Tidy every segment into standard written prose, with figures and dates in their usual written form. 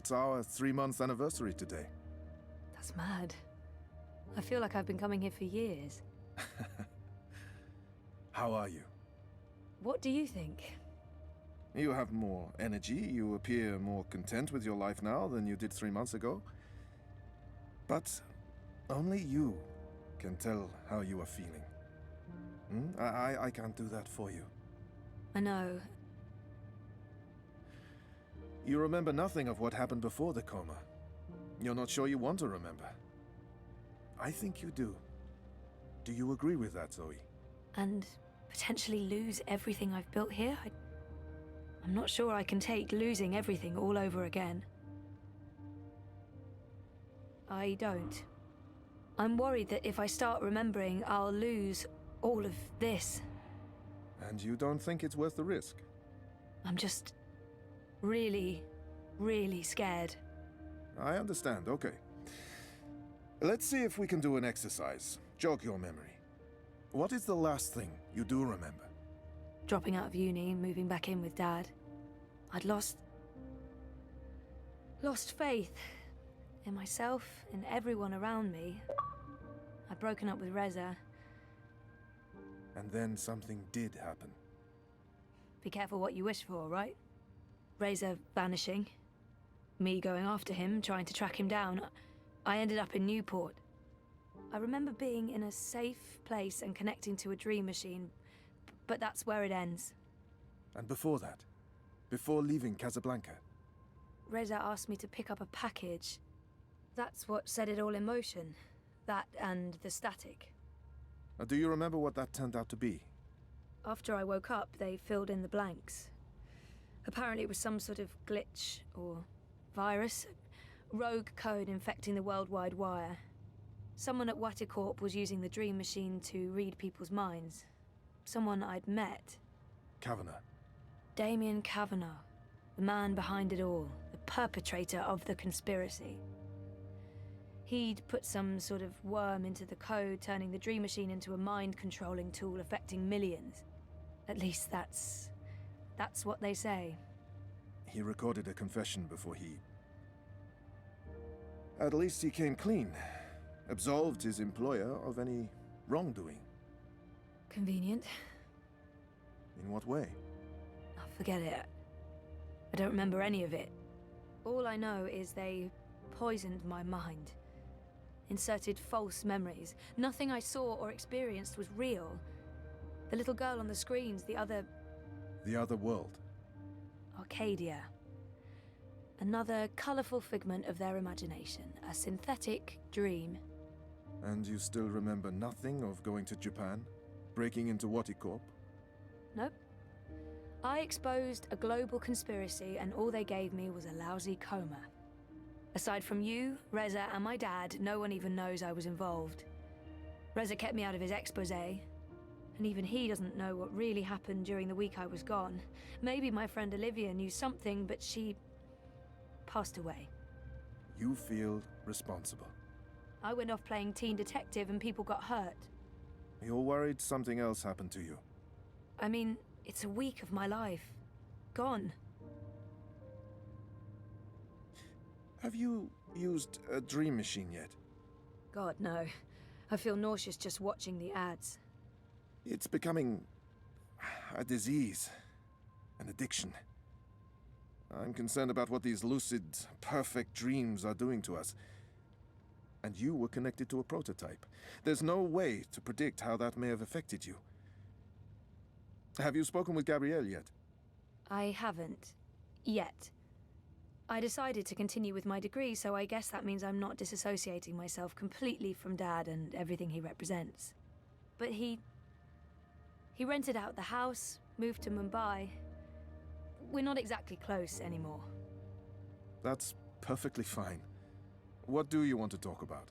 It's our 3-month anniversary today. That's mad. I feel like I've been coming here for years. How are you? What do you think? You have more energy, you appear more content with your life now than you did 3 months ago. But only you can tell how you are feeling. I can't do that for you. I know. You remember nothing of what happened before the coma. You're not sure you want to remember. I think you do. Do you agree with that, Zoe? And potentially lose everything I've built here? I'm not sure I can take losing everything all over again. I don't. I'm worried that if I start remembering, I'll lose all of this. And you don't think it's worth the risk? I'm just really, really scared. I understand, okay. Let's see if we can do an exercise. Jog your memory. What is the last thing you do remember? Dropping out of uni, moving back in with Dad. I'd lost faith in myself, in everyone around me. I'd broken up with Reza. And then something did happen. Be careful what you wish for, right? Reza vanishing. Me going after him, trying to track him down. I ended up in Newport. I remember being in a safe place and connecting to a dream machine, but that's where it ends. And before that? Before leaving Casablanca? Reza asked me to pick up a package. That's what set it all in motion. That and the static. Do you remember what that turned out to be? After I woke up, they filled in the blanks. Apparently it was some sort of glitch or virus. Rogue code infecting the worldwide wire. Someone at Waticorp was using the dream machine to read people's minds. Someone I'd met. Kavanagh. Damien Kavanagh. The man behind it all. The perpetrator of the conspiracy. He'd put some sort of worm into the code, turning the dream machine into a mind-controlling tool affecting millions. At least that's what they say. He recorded a confession before he... At least he came clean. Absolved his employer of any wrongdoing. Convenient. In what way? Oh, forget it. I don't remember any of it. All I know is they poisoned my mind. Inserted false memories. Nothing I saw or experienced was real. The little girl on the screens, the other world. Arcadia. Another colourful figment of their imagination. A synthetic dream. And you still remember nothing of going to Japan? Breaking into Waticorp? Nope. I exposed a global conspiracy and all they gave me was a lousy coma. Aside from you, Reza, and my dad, no one even knows I was involved. Reza kept me out of his exposé, and even he doesn't know what really happened during the week I was gone. Maybe my friend Olivia knew something, but she passed away. You feel responsible. I went off playing teen detective and people got hurt. You're worried something else happened to you. I mean, it's a week of my life. Gone. Have you used a dream machine yet? God, no. I feel nauseous just watching the ads. It's becoming a disease, an addiction. I'm concerned about what these lucid, perfect dreams are doing to us. And you were connected to a prototype. There's no way to predict how that may have affected you. Have you spoken with Gabrielle yet? I haven't. Yet. I decided to continue with my degree, so I guess that means I'm not disassociating myself completely from Dad and everything he represents. But he rented out the house, moved to Mumbai. We're not exactly close anymore. That's perfectly fine. What do you want to talk about?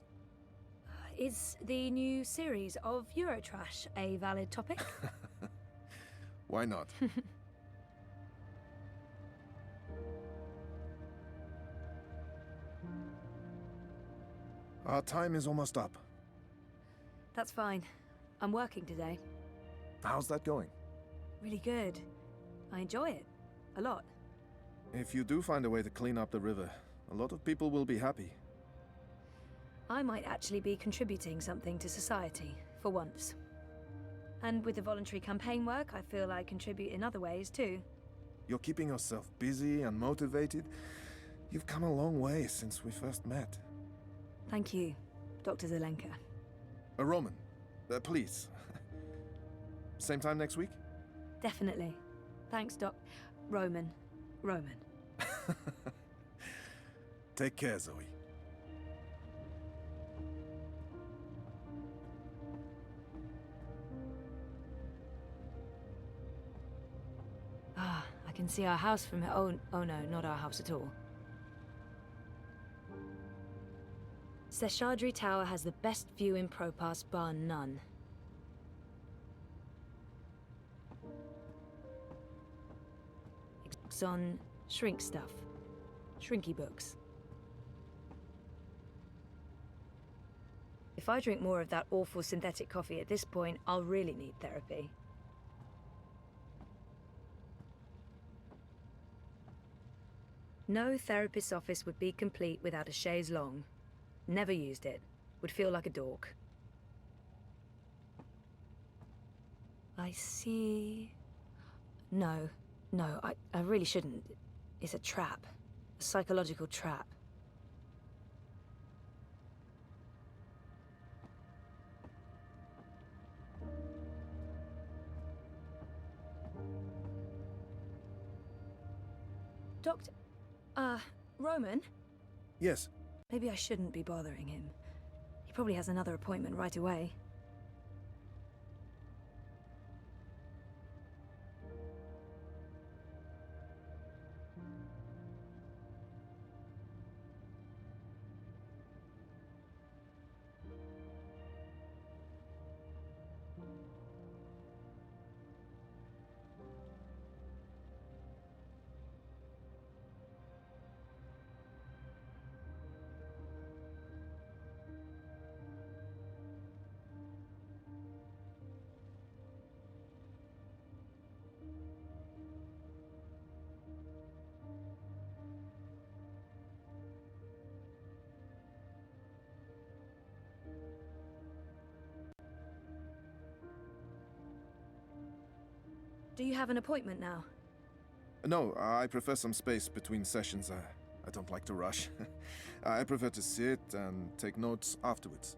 Is the new series of Eurotrash a valid topic? Why not? Our time is almost up. That's fine. I'm working today. How's that going? Really good. I enjoy it. A lot. If you do find a way to clean up the river, A lot of people will be happy. I might actually be contributing something to society, for once. And with the voluntary campaign work, I feel I contribute in other ways too. You're keeping yourself busy and motivated. You've come a long way since we first met. Thank you, Dr. Zelenka. Roman, please. Same time next week? Definitely. Thanks, Roman. Take care, Zoe. Ah, I can see our house from here. Oh no, not our house at all. Seshadri Tower has the best view in Propass, bar none. It's on shrink stuff. Shrinky books. If I drink more of that awful synthetic coffee at this point, I'll really need therapy. No therapist's office would be complete without a chaise longue. Never used it. Would feel like a dork. I see... No, I really shouldn't. It's a trap. A psychological trap. Doctor... Roman? Yes. Maybe I shouldn't be bothering him. He probably has another appointment right away. Do you have an appointment now? No, I prefer some space between sessions. I don't like to rush. I prefer to sit and take notes afterwards.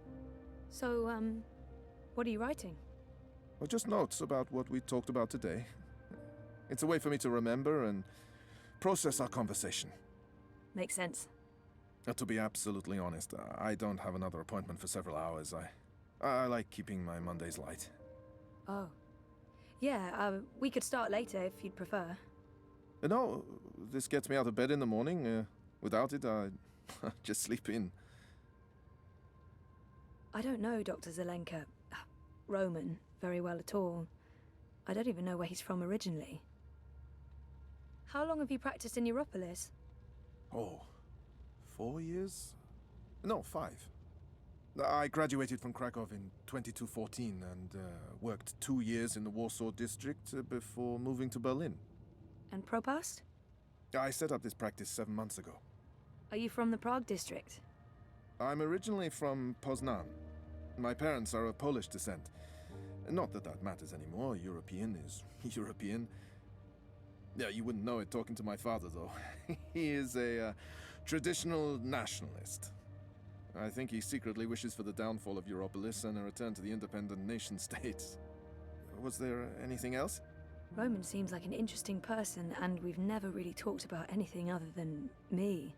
So, what are you writing? Well, just notes about what we talked about today. It's a way for me to remember and process our conversation. Makes sense. To be absolutely honest, I don't have another appointment for several hours. I like keeping my Mondays light. Oh. Yeah, we could start later if you'd prefer. No, this gets me out of bed in the morning. Without it, I just sleep in. I don't know Dr. Zelenka, Roman, very well at all. I don't even know where he's from originally. How long have you practiced in Europolis? Oh, 4 years? No, 5. I graduated from Krakow in 2214 and worked 2 years in the Warsaw district before moving to Berlin. And Propast? I set up this practice 7 months ago. Are you from the Prague district? I'm originally from Poznan. My parents are of Polish descent. Not that that matters anymore. European is European. Yeah, you wouldn't know it talking to my father, though. He is a traditional nationalist. I think he secretly wishes for the downfall of Europolis and a return to the independent nation-states. Was there anything else? Roman seems like an interesting person, and we've never really talked about anything other than me.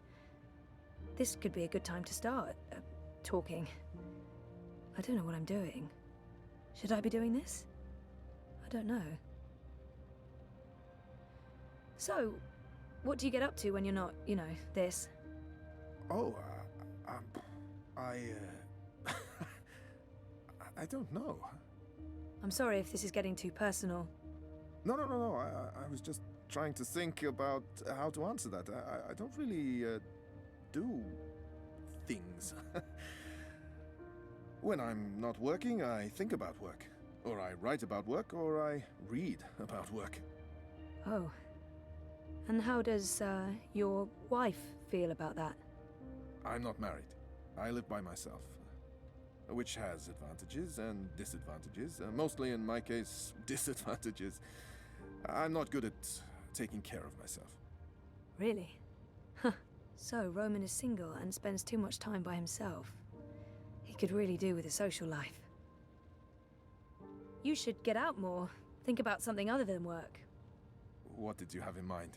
This could be a good time to start, talking. I don't know what I'm doing. Should I be doing this? I don't know. So, what do you get up to when you're not, you know, this? Oh, I don't know. I'm sorry if this is getting too personal. No. I was just trying to think about how to answer that. I don't really do things. When I'm not working, I think about work. Or I write about work, or I read about work. Oh. And how does, your wife feel about that? I'm not married. I live by myself, which has advantages and disadvantages. Mostly, in my case, disadvantages. I'm not good at taking care of myself. Really? Huh. So, Roman is single and spends too much time by himself. He could really do with a social life. You should get out more. Think about something other than work. What did you have in mind?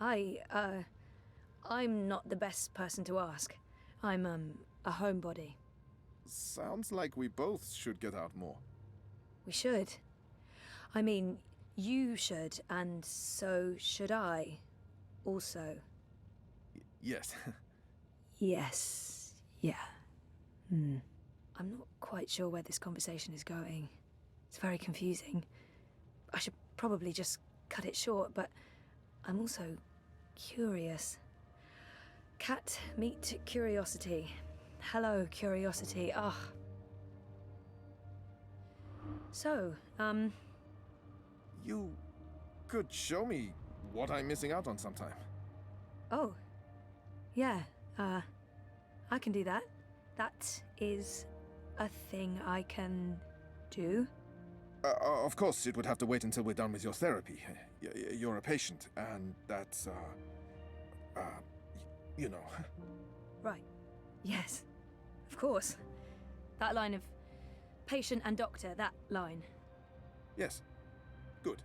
I'm not the best person to ask. I'm, a homebody. Sounds like we both should get out more. We should. I mean, you should, and so should I. Also. Yes. Yes. Yeah. I'm not quite sure where this conversation is going. It's very confusing. I should probably just cut it short, but I'm also curious. Cat, meet curiosity. Hello, curiosity. Ah. So, You could show me what I'm missing out on sometime. Oh. Yeah, I can do that. That is a thing I can do. Of course, it would have to wait until we're done with your therapy. You're a patient, and that's, you know. Right. Yes. Of course. That line of patient and doctor, that line. Yes. Good.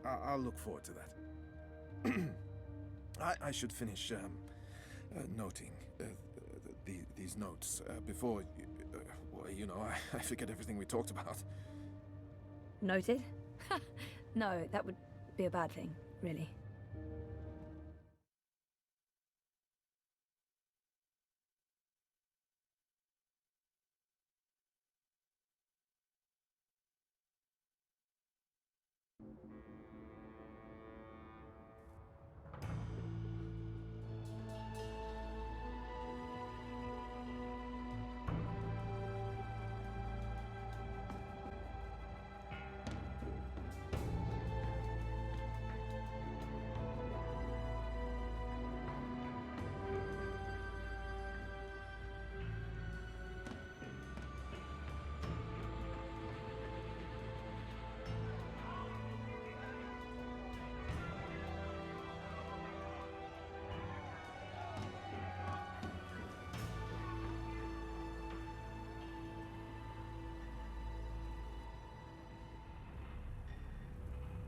I'll look forward to that. I should finish, noting these notes before, well, you know, I forget everything we talked about. Noted? No, that would be a bad thing, really.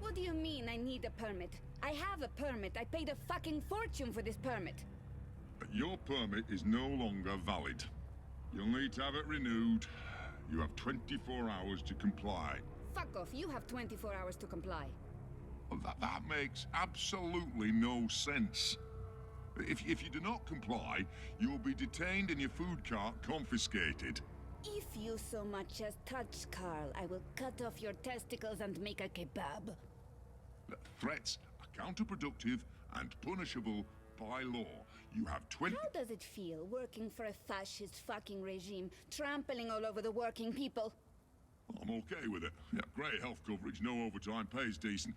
What do you mean I need a permit? I have a permit. I paid a fucking fortune for this permit. Your permit is no longer valid. You'll need to have it renewed. You have 24 hours to comply. Fuck off. You have 24 hours to comply. Well, that makes absolutely no sense. If you do not comply, you'll be detained and your food cart confiscated. If you so much as touch Carl, I will cut off your testicles and make a kebab. Threats are counterproductive and punishable by law. You have 20... How does it feel working for a fascist fucking regime, trampling all over the working people? I'm okay with it. Yeah, great health coverage, no overtime, pays decent.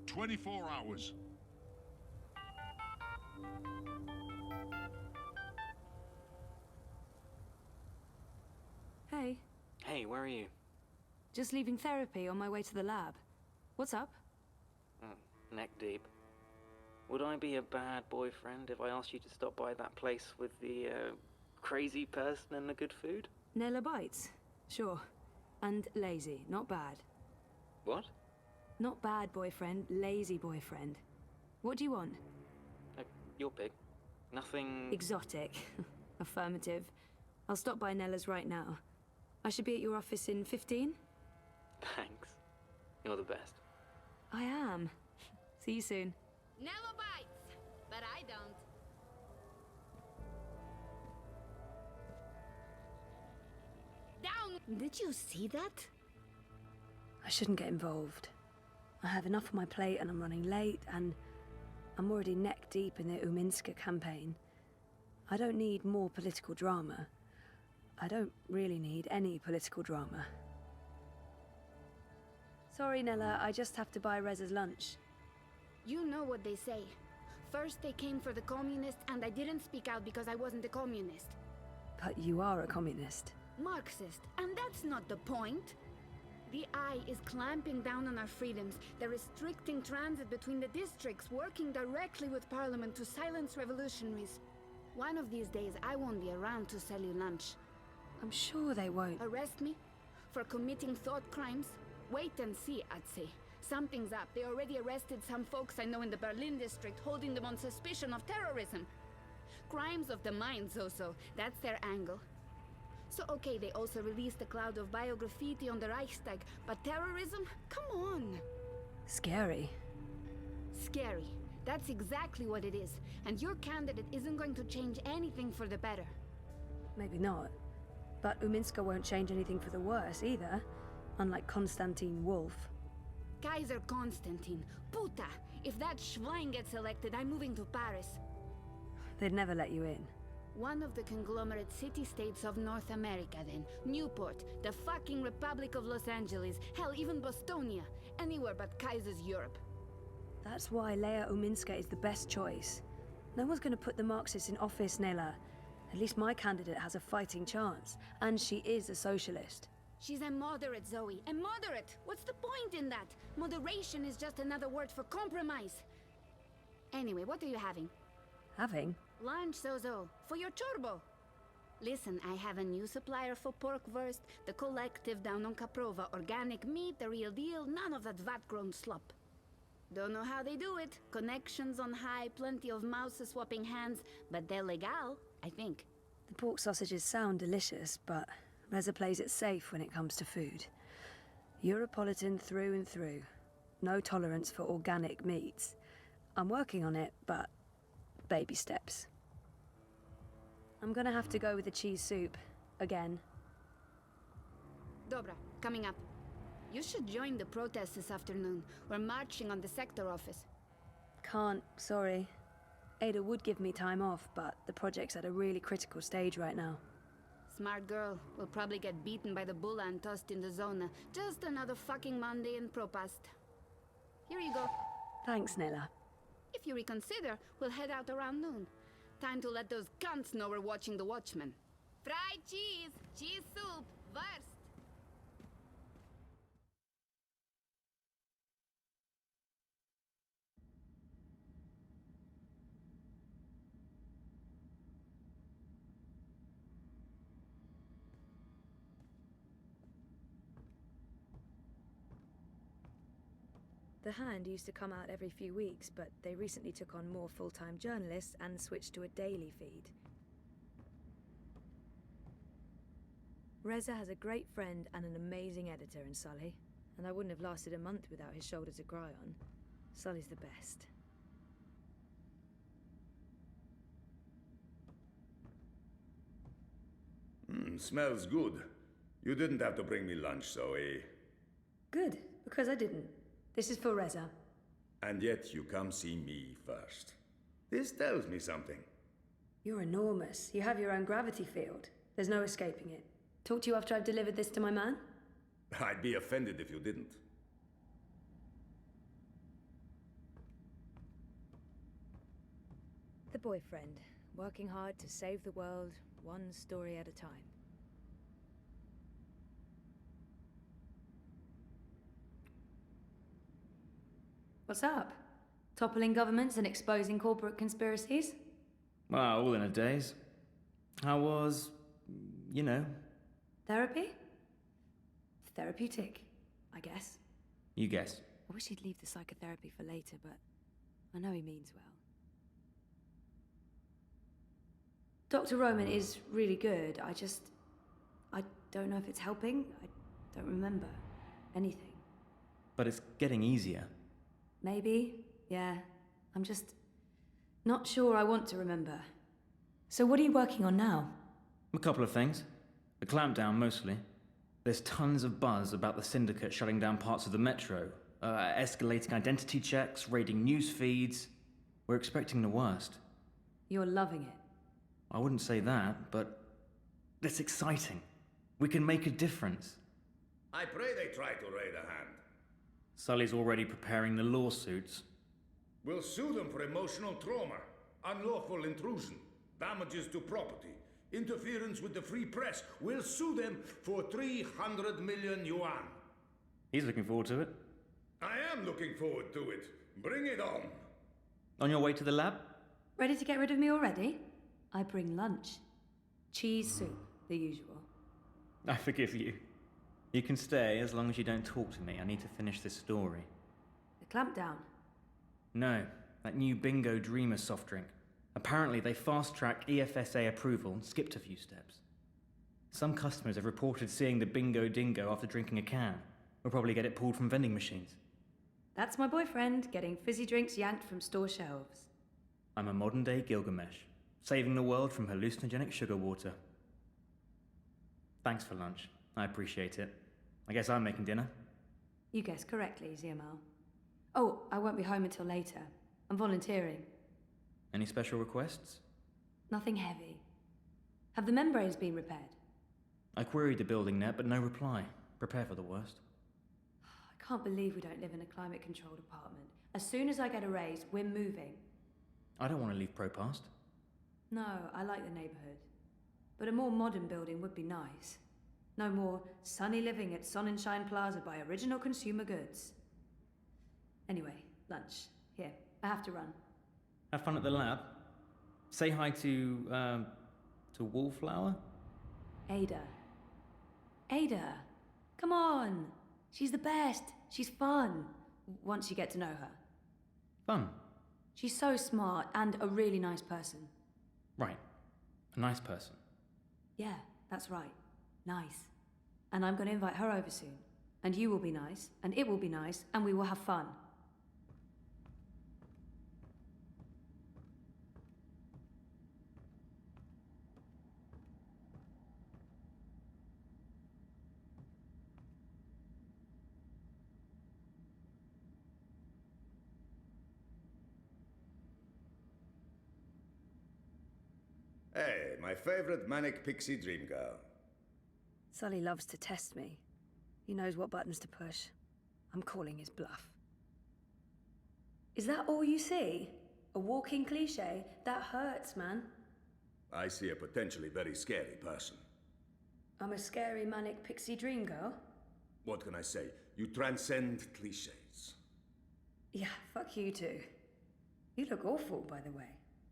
24 hours. Hey. Hey, where are you? Just leaving therapy on my way to the lab. What's up? Neck deep. Would I be a bad boyfriend if I asked you to stop by that place with the, crazy person and the good food? Nella bites? Sure. And lazy, not bad. What? Not bad boyfriend, lazy boyfriend. What do you want? Your pig. Nothing... Exotic. Affirmative. I'll stop by Nella's right now. I should be at your office in 15? Thanks. You're the best. I am. See you soon. Nella bites, but I don't. Down! Did you see that? I shouldn't get involved. I have enough on my plate and I'm running late and I'm already neck deep in the Uminska campaign. I don't need more political drama. I don't really need any political drama. Sorry, Nella, I just have to buy Reza's lunch. You know what they say. First they came for the communists, and I didn't speak out because I wasn't a communist. But you are a communist. Marxist, and that's not the point. The Eye is clamping down on our freedoms. They're restricting transit between the districts, working directly with Parliament to silence revolutionaries. One of these days, I won't be around to sell you lunch. I'm sure they won't. Arrest me? For committing thought crimes? Wait and see, I'd say. Something's up. They already arrested some folks I know in the Berlin district, holding them on suspicion of terrorism. Crimes of the mind, so. That's their angle. So okay, they also released a cloud of biograffiti on the Reichstag, but terrorism? Come on! Scary. Scary. That's exactly what it is. And your candidate isn't going to change anything for the better. Maybe not. But Uminska won't change anything for the worse either, unlike Konstantin Wolf. Kaiser Konstantin. Puta! If that Schwein gets elected, I'm moving to Paris. They'd never let you in. One of the conglomerate city-states of North America, then. Newport, the fucking Republic of Los Angeles, hell, even Bostonia. Anywhere but Kaiser's Europe. That's why Leia Uminska is the best choice. No one's going to put the Marxists in office, Nela. At least my candidate has a fighting chance. And she is a socialist. She's a moderate, Zoe. A moderate! What's the point in that? Moderation is just another word for compromise. Anyway, what are you having? Having? Lunch, Zozo. For your chorbo. Listen, I have a new supplier for pork wurst, the collective down on Caprova. Organic meat, the real deal, none of that vat-grown slop. Don't know how they do it. Connections on high, plenty of mouses swapping hands, but they're legal, I think. The pork sausages sound delicious, but Reza plays it safe when it comes to food. Europolitan through and through. No tolerance for organic meats. I'm working on it, but baby steps. I'm gonna have to go with the cheese soup. Again. Dobra, coming up. You should join the protest this afternoon. We're marching on the sector office. Can't, sorry. Ada would give me time off, but the project's at a really critical stage right now. Smart girl. Will probably get beaten by the bulla and tossed in the zona. Just another fucking Monday in Propast. Here you go. Thanks, Nella. If you reconsider, we'll head out around noon. Time to let those cunts know we're watching the Watchmen. Fried cheese! Cheese soup! Wurst! The Hand used to come out every few weeks, but they recently took on more full-time journalists and switched to a daily feed. Reza has a great friend and an amazing editor in Sully, and I wouldn't have lasted a month without his shoulder to cry on. Sully's the best. Smells good. You didn't have to bring me lunch, Zoe. Good, because I didn't. This is for Reza. And yet you come see me first. This tells me something. You're enormous. You have your own gravity field. There's no escaping it. Talk to you after I've delivered this to my man? I'd be offended if you didn't. The boyfriend, working hard to save the world, one story at a time. What's up? Toppling governments and exposing corporate conspiracies? Well, all in a daze. How was, you know? Therapy? Therapeutic, I guess. You guess. I wish he'd leave the psychotherapy for later, but I know he means well. Dr. Roman is really good. I don't know if it's helping. I don't remember anything. But it's getting easier. Maybe, yeah. I'm just not sure I want to remember. So what are you working on now? A couple of things. A clampdown, mostly. There's tons of buzz about the syndicate shutting down parts of the metro, escalating identity checks, raiding news feeds. We're expecting the worst. You're loving it. I wouldn't say that, but it's exciting. We can make a difference. I pray they try to raid a Hand. Sully's already preparing the lawsuits. We'll sue them for emotional trauma, unlawful intrusion, damages to property, interference with the free press. We'll sue them for 300 million yuan. He's looking forward to it. I am looking forward to it. Bring it on. On your way to the lab? Ready to get rid of me already? I bring lunch. Cheese soup, the usual. I forgive you. You can stay as long as you don't talk to me. I need to finish this story. The clampdown. No, that new Bingo Dreamer soft drink. Apparently they fast-tracked EFSA approval and skipped a few steps. Some customers have reported seeing the Bingo Dingo after drinking a can. We'll probably get it pulled from vending machines. That's my boyfriend, getting fizzy drinks yanked from store shelves. I'm a modern-day Gilgamesh, saving the world from hallucinogenic sugar water. Thanks for lunch. I appreciate it. I guess I'm making dinner. You guessed correctly, Ziamal. Oh, I won't be home until later. I'm volunteering. Any special requests? Nothing heavy. Have the membranes been repaired? I queried the building net, but no reply. Prepare for the worst. I can't believe we don't live in a climate-controlled apartment. As soon as I get a raise, we're moving. I don't want to leave Propast. No, I like the neighborhood. But a more modern building would be nice. No more sunny living at Sonnenschein Plaza by Original Consumer Goods. Anyway, lunch. Here, I have to run. Have fun at the lab. Say hi to Wallflower? Ada. Ada! Come on! She's the best! She's fun! Once you get to know her. Fun. She's so smart and a really nice person. Right. A nice person. Yeah, that's right. Nice. And I'm going to invite her over soon. And you will be nice, and it will be nice, and we will have fun. Hey, my favorite manic pixie dream girl. Sully loves to test me. He knows what buttons to push. I'm calling his bluff. Is that all you see? A walking cliché? That hurts, man. I see a potentially very scary person. I'm a scary manic pixie dream girl? What can I say? You transcend cliches. Yeah, fuck you too. You look awful, by the way.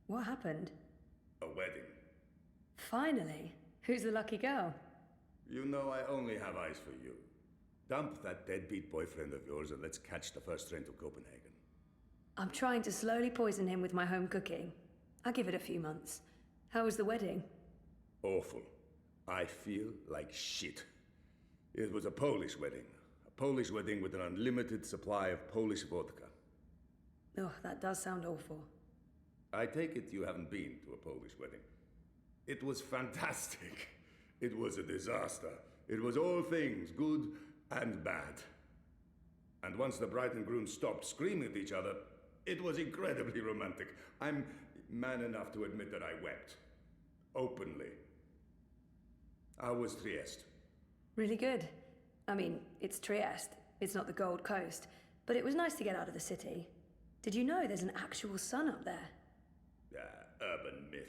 What happened? A wedding. Finally. Who's the lucky girl? You know I only have eyes for you. Dump that deadbeat boyfriend of yours and let's catch the first train to Copenhagen. I'm trying to slowly poison him with my home cooking. I'll give it a few months. How was the wedding? Awful. I feel like shit. It was a Polish wedding. A Polish wedding with an unlimited supply of Polish vodka. Oh, that does sound awful. I take it you haven't been to a Polish wedding. It was fantastic. It was a disaster. It was all things, good and bad. And once the bride and groom stopped screaming at each other, it was incredibly romantic. I'm man enough to admit that I wept. Openly. How was Trieste? Really good. I mean, it's Trieste. It's not the Gold Coast. But it was nice to get out of the city. Did you know there's an actual sun up there? Urban myth.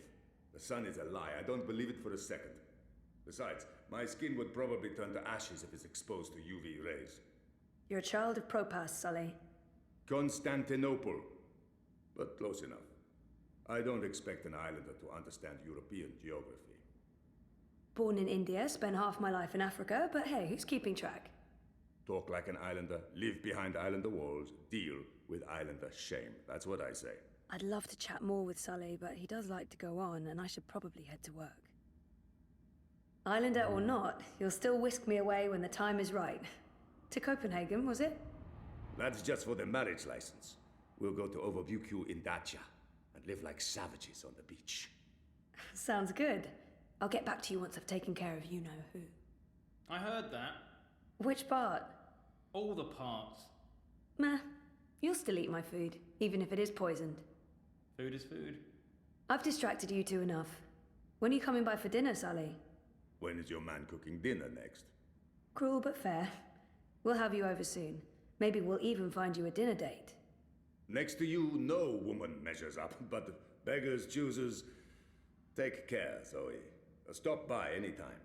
The sun is a lie. I don't believe it for a second. Besides, my skin would probably turn to ashes if it's exposed to UV rays. You're a child of Propas, Sully. Constantinople. But close enough. I don't expect an islander to understand European geography. Born in India, spent half my life in Africa, but hey, who's keeping track? Talk like an islander, live behind islander walls, deal with islander shame. That's what I say. I'd love to chat more with Sully, but he does like to go on, and I should probably head to work. Islander or not, you'll still whisk me away when the time is right. To Copenhagen, was it? That's just for the marriage license. We'll go to Overview in Dacia and live like savages on the beach. Sounds good. I'll get back to you once I've taken care of you-know-who. I heard that. Which part? All the parts. Meh. You'll still eat my food, even if it is poisoned. Food is food. I've distracted you two enough. When are you coming by for dinner, Sully? When is your man cooking dinner next? Cruel but fair. We'll have you over soon. Maybe we'll even find you a dinner date. Next to you, no woman measures up, but beggars, choosers. Take care, Zoe. Stop by anytime.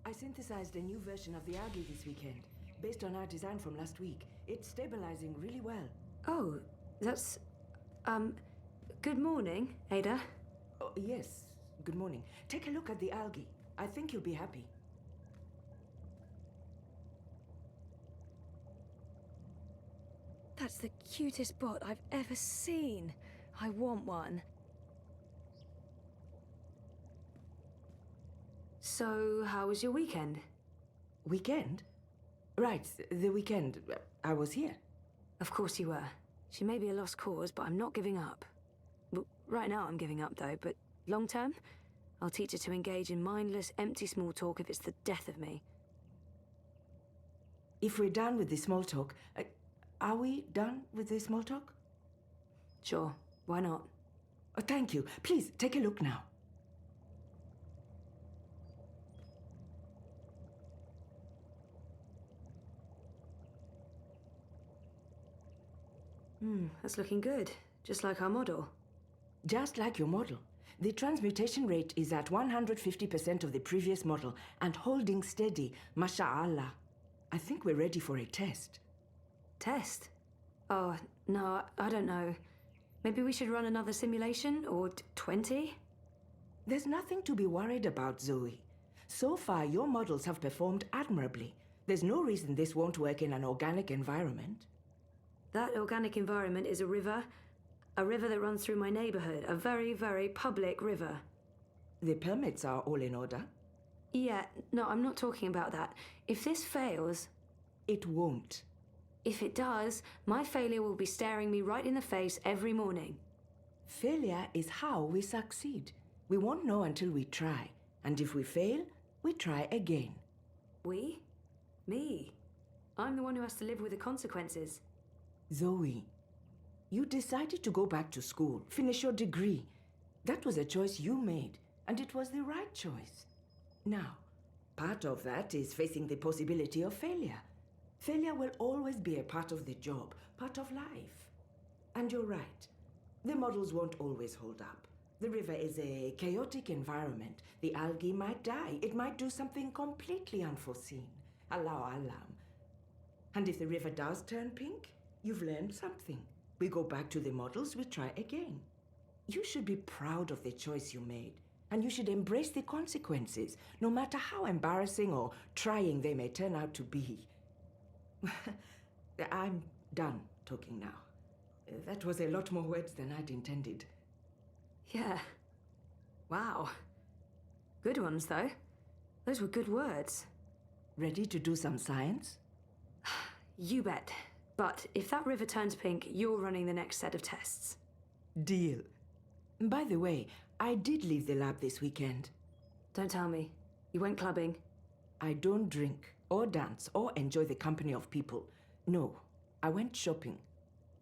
I synthesized a new version of the algae this weekend, based on our design from last week. It's stabilizing really well. Oh, that's... Good morning, Ada. Oh, yes, good morning. Take a look at the algae. I think you'll be happy. That's the cutest bot I've ever seen. I want one. So, how was your weekend? Weekend? Right, the weekend. I was here. Of course you were. She may be a lost cause, but I'm not giving up. Well, right now I'm giving up, though, but long term, I'll teach her to engage in mindless, empty small talk if it's the death of me. If we're done with the small talk, are we done with the small talk? Sure, why not? Oh, thank you. Please, take a look now. That's looking good. Just like our model. Just like your model. The transmutation rate is at 150% of the previous model and holding steady, masha'Allah. I think we're ready for a test. Test? Oh, no, I don't know. Maybe we should run another simulation, or 20? There's nothing to be worried about, Zoe. So far, your models have performed admirably. There's no reason this won't work in an organic environment. That organic environment is a river that runs through my neighborhood, a very, very public river. The permits are all in order? Yeah, no, I'm not talking about that. If this fails... It won't. If it does, my failure will be staring me right in the face every morning. Failure is how we succeed. We won't know until we try. And if we fail, we try again. We? Me? I'm the one who has to live with the consequences. Zoe, you decided to go back to school, finish your degree. That was a choice you made, and it was the right choice. Now, part of that is facing the possibility of failure. Failure will always be a part of the job, part of life. And you're right. The models won't always hold up. The river is a chaotic environment. The algae might die. It might do something completely unforeseen. Allahu alam. And if the river does turn pink, you've learned something. We go back to the models, we try again. You should be proud of the choice you made, and you should embrace the consequences, no matter how embarrassing or trying they may turn out to be. I'm done talking now. That was a lot more words than I'd intended. Yeah. Wow. Good ones, though. Those were good words. Ready to do some science? You bet. But if that river turns pink, you're running the next set of tests. Deal. By the way, I did leave the lab this weekend. Don't tell me. You went clubbing? I don't drink, or dance, or enjoy the company of people. No, I went shopping.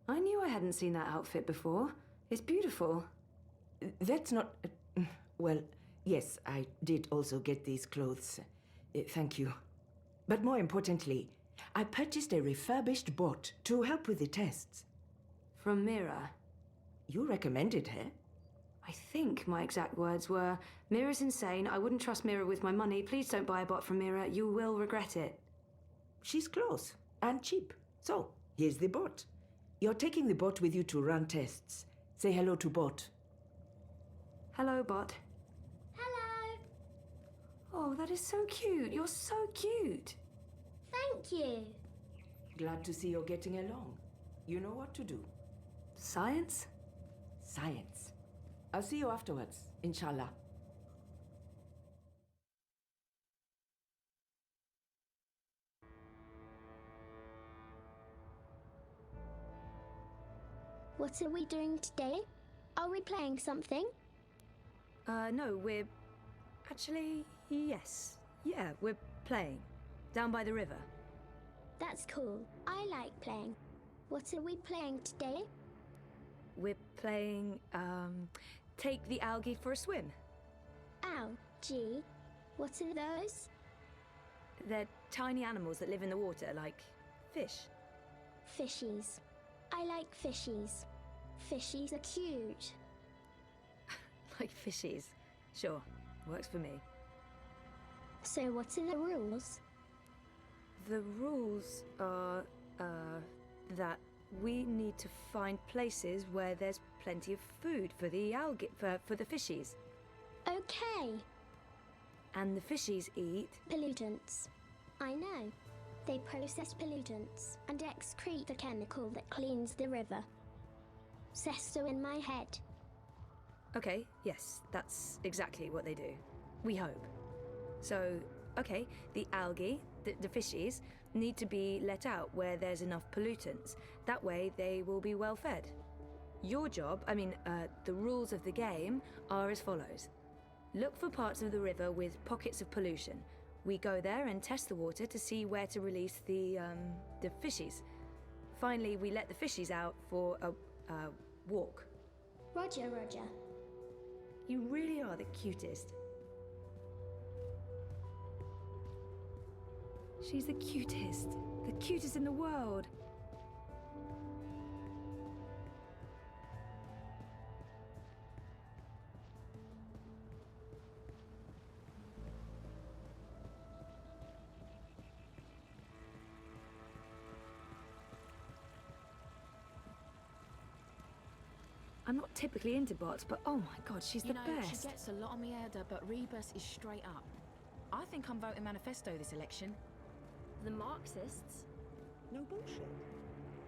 I knew I hadn't seen that outfit before. It's beautiful. That's not... well, yes, I did also get these clothes. Thank you. But more importantly, I purchased a refurbished bot to help with the tests. From Mira. You recommended her? I think my exact words were, Mira's insane, I wouldn't trust Mira with my money, please don't buy a bot from Mira, you will regret it. She's close and cheap. So, here's the bot. You're taking the bot with you to run tests. Say hello to bot. Hello, bot. Hello. Oh, that is so cute. You're so cute. Thank you. Glad to see you're getting along. You know what to do. Science? Science. I'll see you afterwards, inshallah. What are we doing today? Are we playing something? No, we're... Actually, yes. Yeah, we're playing. Down by the river. That's cool. I like playing. What are we playing today? We're playing, take the algae for a swim. Algae? What are those? They're tiny animals that live in the water, like fish. Fishies. I like fishies. Fishies are cute. Like fishies. Sure, works for me. So what are the rules? The rules are, that we need to find places where there's plenty of food for the algae, for the fishies. Okay. And the fishies eat... Pollutants. I know. They process pollutants and excrete the chemical that cleans the river. Says so in my head. Okay, yes, that's exactly what they do. We hope. So, okay, the algae, the fishies, need to be let out where there's enough pollutants. That way they will be well fed. Your job, the rules of the game are as follows. Look for parts of the river with pockets of pollution. We go there and test the water to see where to release the fishies. Finally, we let the fishies out for a walk. Roger, Roger. You really are the cutest. She's the cutest in the world. I'm not typically into bots, but oh my god, she's the best. She gets a lot on me head, but Rebus is straight up. I think I'm voting manifesto this election. The Marxists? No bullshit.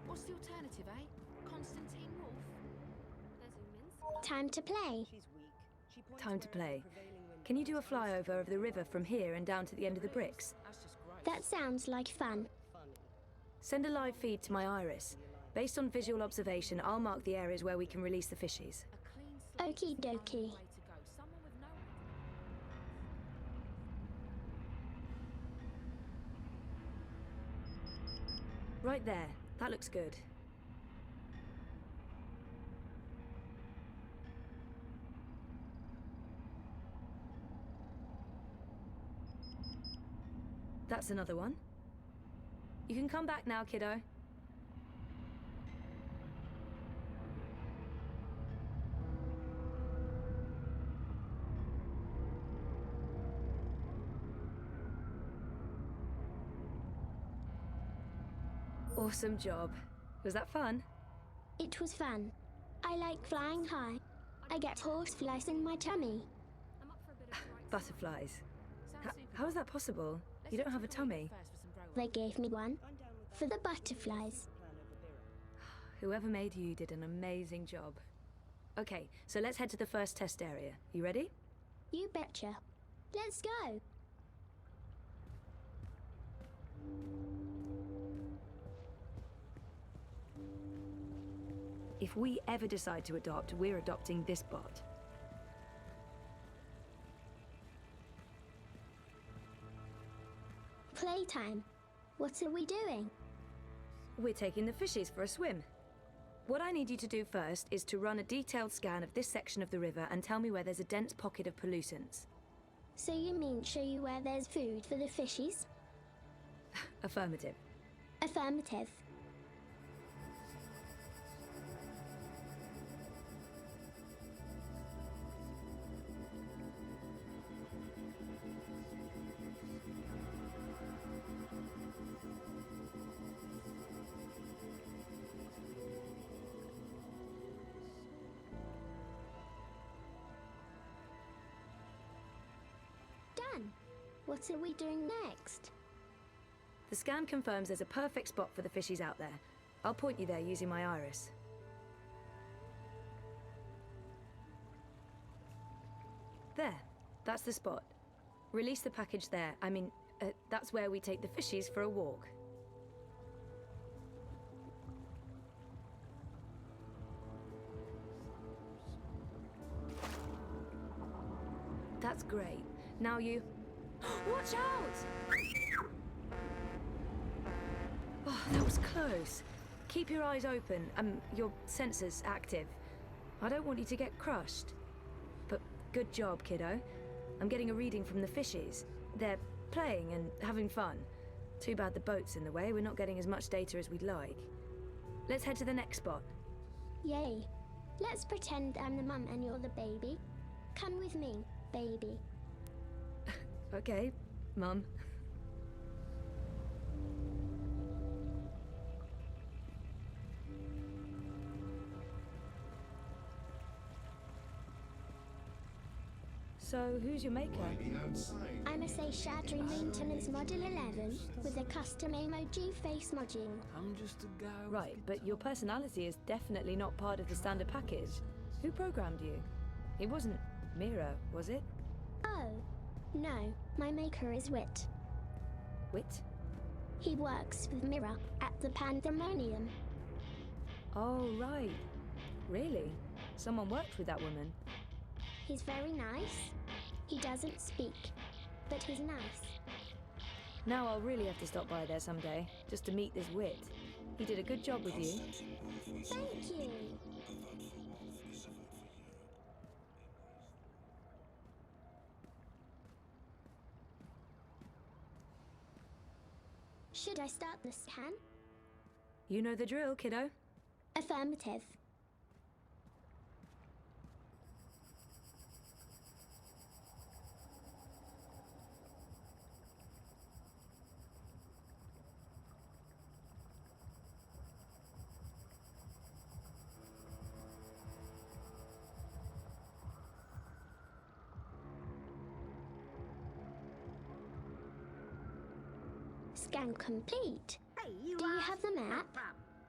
What's the alternative, eh? Constantine Wolf? Time to play. She's weak. Time to play. Can you do a flyover of the river from here and down to the end of the bricks? That's just gross. That sounds like fun. Send a live feed to my iris. Based on visual observation, I'll mark the areas where we can release the fishies. A clean Okie dokie. way to go. Someone with no... Right there. That looks good. That's another one. You can come back now, kiddo. Awesome job. Was that fun? It was fun. I like flying high. I get horseflies in my tummy. Butterflies. How is that possible? You don't have a tummy. They gave me one. For the butterflies. Whoever made you did an amazing job. Okay, so let's head to the first test area. You ready? You betcha. Let's go. If we ever decide to adopt, we're adopting this bot. Playtime. What are we doing? We're taking the fishies for a swim. What I need you to do first is to run a detailed scan of this section of the river and tell me where there's a dense pocket of pollutants. So you mean show you where there's food for the fishies? Affirmative. Affirmative. Done. What are we doing next? The scan confirms there's a perfect spot for the fishies out there. I'll point you there using my iris. There. That's the spot. Release the package there. That's where we take the fishies for a walk. That's great. Now you... Watch out! Oh, that was close. Keep your eyes open, your sensors active. I don't want you to get crushed. But good job, kiddo. I'm getting a reading from the fishies. They're playing and having fun. Too bad the boat's in the way. We're not getting as much data as we'd like. Let's head to the next spot. Yay. Let's pretend I'm the mum and you're the baby. Come with me, baby. Okay, Mum. So, who's your maker? I'm a Seychadri Maintenance Model 11 with a custom emoji face module. I'm just a guy. Right, but your personality is definitely not part of the standard package. Who programmed you? It wasn't Mira, was it? Oh, no. My maker is Wit. Wit? He works with Mira at the Pandemonium. Oh, right. Really? Someone worked with that woman? He's very nice. He doesn't speak, but he's nice. Now I'll really have to stop by there someday, just to meet this Wit. He did a good job with you. Thank you. Should I start the scan? You know the drill, kiddo. Affirmative. Scan complete. Hey, Do you have the map?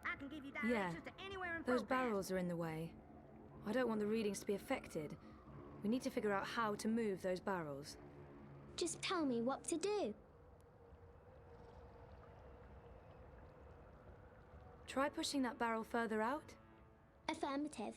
I can give you Yeah. directions to anywhere in Those Propast. barrels are in the way. I don't want the readings to be affected. We need to figure out how to move those barrels. Just tell me what to do. Try pushing that barrel further out. Affirmative.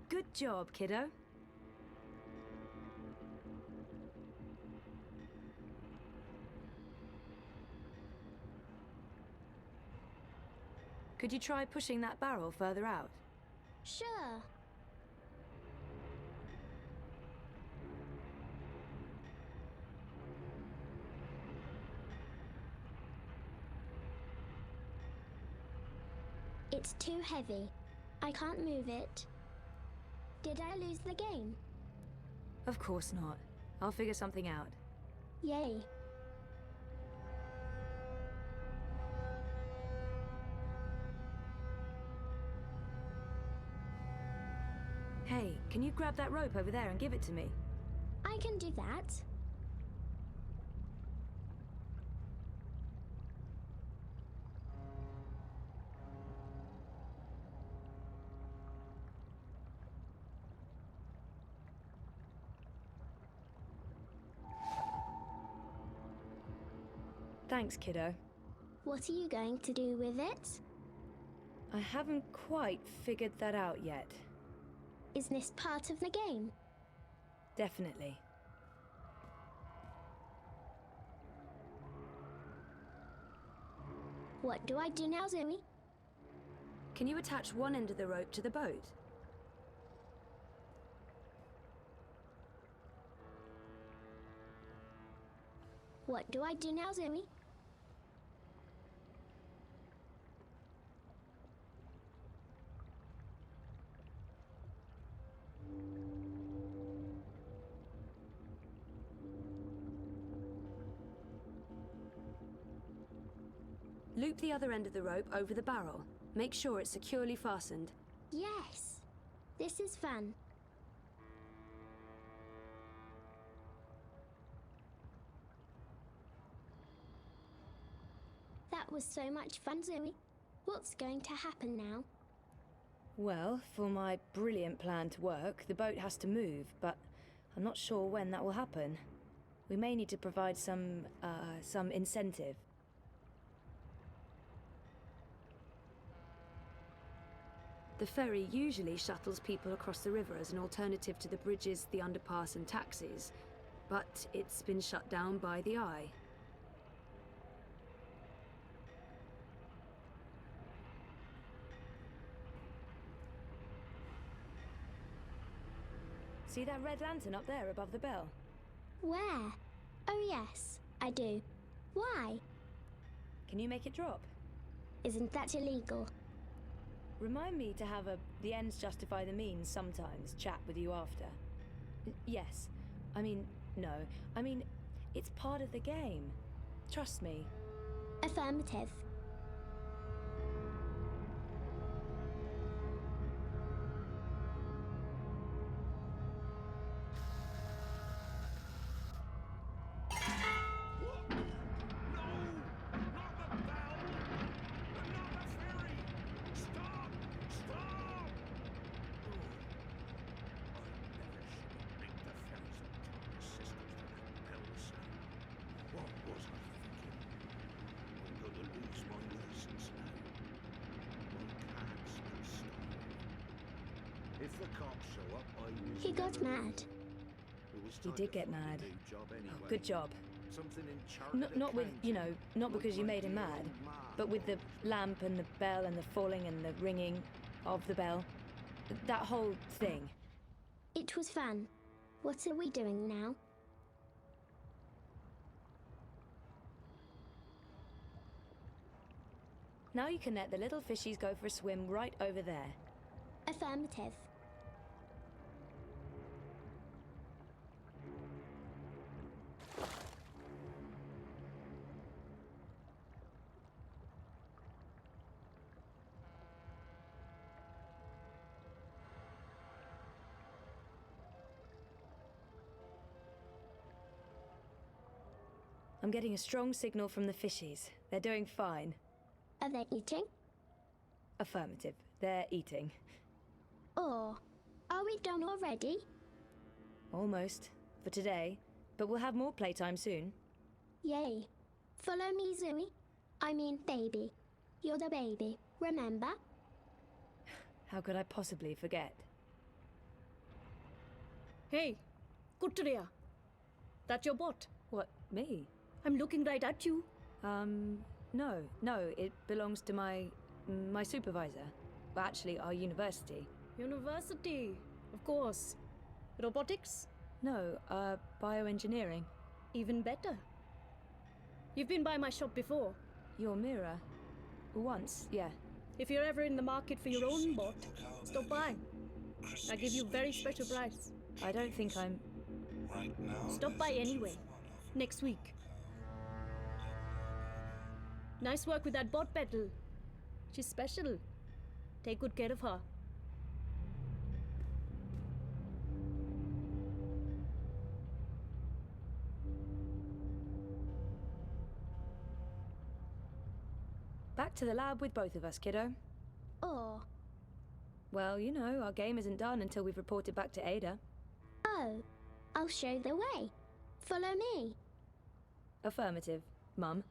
Good job, kiddo. Could you try pushing that barrel further out? Sure. It's too heavy. I can't move it. Did I lose the game? Of course not. I'll figure something out. Yay. Hey, can you grab that rope over there and give it to me? I can do that. Thanks, kiddo. What are you going to do with it? I haven't quite figured that out yet. Is this part of the game? Definitely. What do I do now, Zoe? Can you attach one end of the rope to the boat? What do I do now, Zoe? Loop the other end of the rope over the barrel. Make sure it's securely fastened. Yes. This is fun. That was so much fun, Zoe. What's going to happen now? Well, for my brilliant plan to work, the boat has to move, but I'm not sure when that will happen. We may need to provide some incentive. The ferry usually shuttles people across the river as an alternative to the bridges, the underpass and taxis, but it's been shut down by the Eye. See that red lantern up there above the bell? Where? Oh yes, I do. Why? Can you make it drop? Isn't that illegal? Remind me to have the ends justify the means sometimes chat with you after. Yes. No. It's part of the game. Trust me. Affirmative. He got mad. He did get mad. Oh, good job. Not because you made him mad, but with the lamp and the bell and the falling and the ringing of the bell. That whole thing. It was fun. What are we doing now? Now you can let the little fishies go for a swim right over there. Affirmative. I'm getting a strong signal from the fishies. They're doing fine. Are they eating? Affirmative. They're eating. Or are we done already? Almost. For today. But we'll have more playtime soon. Yay. Follow me, Zoe. I mean, baby. You're the baby, remember? How could I possibly forget? Hey, Kuttria. That your bot? What, me? I'm looking right at you. No, it belongs to my supervisor. Well, actually, our university. University, of course. Robotics? No, bioengineering. Even better. You've been by my shop before. Your mirror? Once, yeah. If you're ever in the market for your own bot, stop by. I give you very special price. I don't think I'm... Stop by anyway. Next week. Nice work with that bot petal. She's special. Take good care of her. Back to the lab with both of us, kiddo. Or... Well, you know, our game isn't done until we've reported back to Ada. Oh, I'll show the way. Follow me. Affirmative, Mum.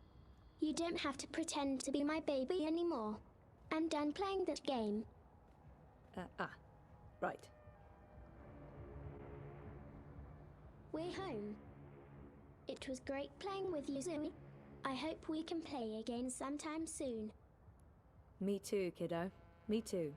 You don't have to pretend to be my baby anymore. I'm done playing that game. Right. We're home. It was great playing with you, Zoe. I hope we can play again sometime soon. Me too, kiddo. Me too.